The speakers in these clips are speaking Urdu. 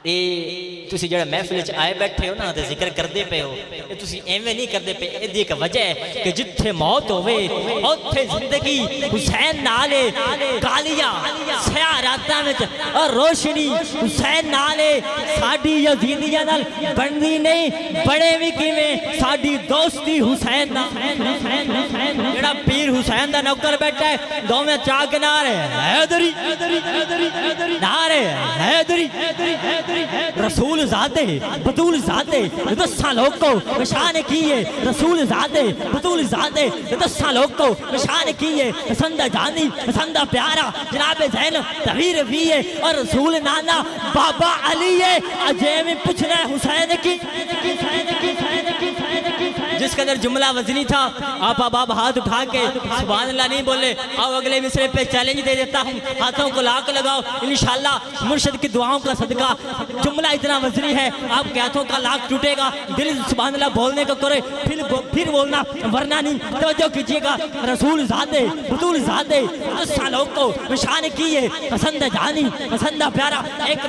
تسی جڑا محفل چ آئے بیٹھے ہو نا تے ذکر کردے پے ہو، تسی ایویں نہیں کردے پے، ایدی ایک وجہ ہے کہ جتھے موت ہوئے اوتھے زندگی حسین نالے کالیاں سیاہ راتاں وچ اور روشنی حسین نالے ساڈی یزیدیاں نال بندی نہیں بڑے وی کیویں ساڈی دوستی حسین نال جڑا پیر حسین دا نوکر بیٹھا ہے دوویں چا کے نعرے حیدری نعرے حیدری رسول زادے بطول زادے 10 لوگ کو نشان کیے رسول زادے بطول زادے 10 لوگ کو نشان کیے پسندہ جانی پسندہ پیارا جناب زینب تغیر بھی ہے اور رسول نانا بابا علی ہے اجے میں پوچھنا ہے حسین کی جس کے اندر جملہ وزنی تھا آپ اب ہاتھ اٹھا کے سبحان اللہ نہیں بولے آؤ اگلے مصرے پہ چیلنج دے دیتا ہوں ہاتھوں کو لاک لگاؤ انشاءاللہ مرشد کی دعاؤں کا صدقہ جملہ اتنا وزنی ہے آپ کے ہاتھوں کا لاک ٹوٹے گا دل سبحان اللہ بولنے کو کرے پھر بولنا ورنہ نہیں توجہ کیجئے گا رسول زادے بطول زادے 10 لوگ کو نشان کیے پسند جانی پسندہ پیارا ایک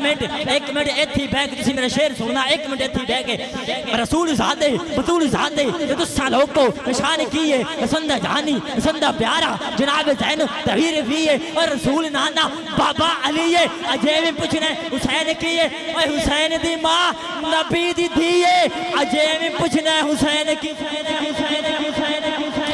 منٹ ایتھی بیگ کسی میرا شعر سننا 1 منٹ ایتھی بیگ رسول زادے بطول زادے 10 لوگ کو نشان کیے پسندہ جانی پسندہ پیارا جناب زین تغیر بھی ہے اور رسول نانا بابا علی ہے اجے میں پوچھنا حسین کیے اے حسین دی ماں نبی دی دیئے اجے میں پوچھنا حسین کی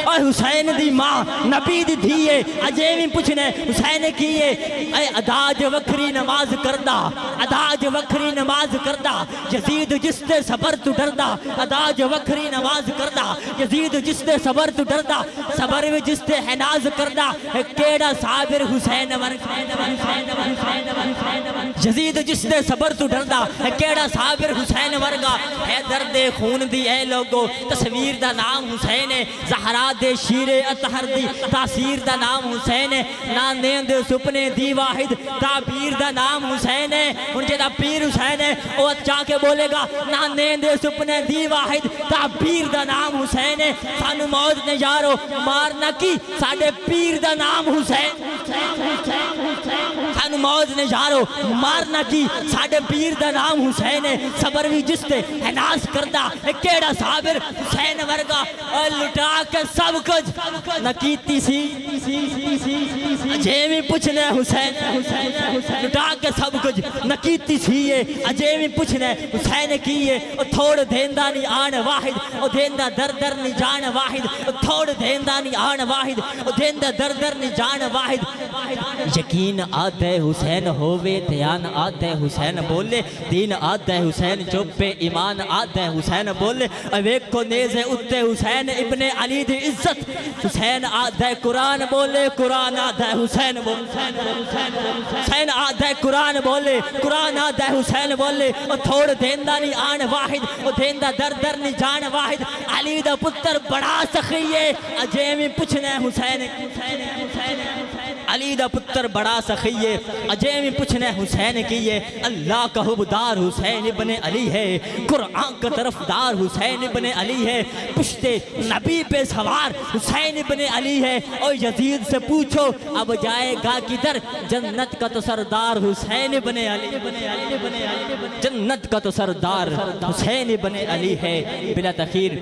اے حسین دی ماں نبی دی دیئے اجے میں پوچھنا حسین کیے اے اداج وکری نماز کردہ اداج وکری نماز کردہ یزید جس تے صبر تو ڈردہ اداج وکری نماز کردہ یزید جس تے صبر تو ڈردہ صبر میں جس تے حناز کردہ کیڑا صابر حسین یزید جس تے صبر تو ڈردہ کیڑا صابر حسین ورگا ہے درد خون دی اے لوگو تصویر دا نام حسین ہے زہرا دے شیر اطہر دی تاثیر دا نام حسین ہے ناندین دے سپنے دی واحد تعبیر دا نام حسین ہے ان جیدہ پیر حسین ہے وہ چاہ کے بولے گا ناندین دے سپنے دی واحد تعبیر دا نام حسین ہے سانو موت نے یارو مارنا کی ساڑھے پیر دا نام حسین سانو موت نے یارو مارنا کی ساڑھے پیر دا نام حسین ہے صبر بھی جس تے حناس کردہ کیڑا صابر حسین ورگا لٹا کے سب کچھ نکیتی سی اجے میں پوچھنے حسین لٹا کے سب کچھ نکیتی سی اجے میں پوچھنے حسین کیے تھوڑ دیندہ نہیں آن واحد دیندہ در در نہیں جان واحد تھوڑ دیندہ نہیں آن واحد دیندہ در در نہیں جان واحد یقین آتا ہے حسین ہووے دھیان آتا ہے حسین بولے دین آتا ہے حسین چپ پہ ایمان آتا ہے حسین بولے اویک کو نیزے اتے حسین ابن علی دی عزت حسین آتا ہے قرآن بولے قرآن آتا ہے حسین بولے حسین آتا ہے قرآن بولے قرآن آتا ہے حسین بولے تھوڑ دیندہ نہیں آن واحد دیندہ در در نہیں جان واحد علی دا پتر بڑا سخی ہے اجے میں پوچھنا حسین علی دا پتر بڑا سخی ہے اجے میں پوچھنا حسین کی ہے اللہ کا حبدار حسین ابن علی ہے قرآن کا طرفدار حسین ابن علی ہے پشت نبی پہ سوار حسین ابن علی ہے اور یزید سے پوچھو اب جائے گا کدھر جنت کا تو سردار حسین ابن علی جنت کا تو سردار حسین ابن علی ہے بلا تخیر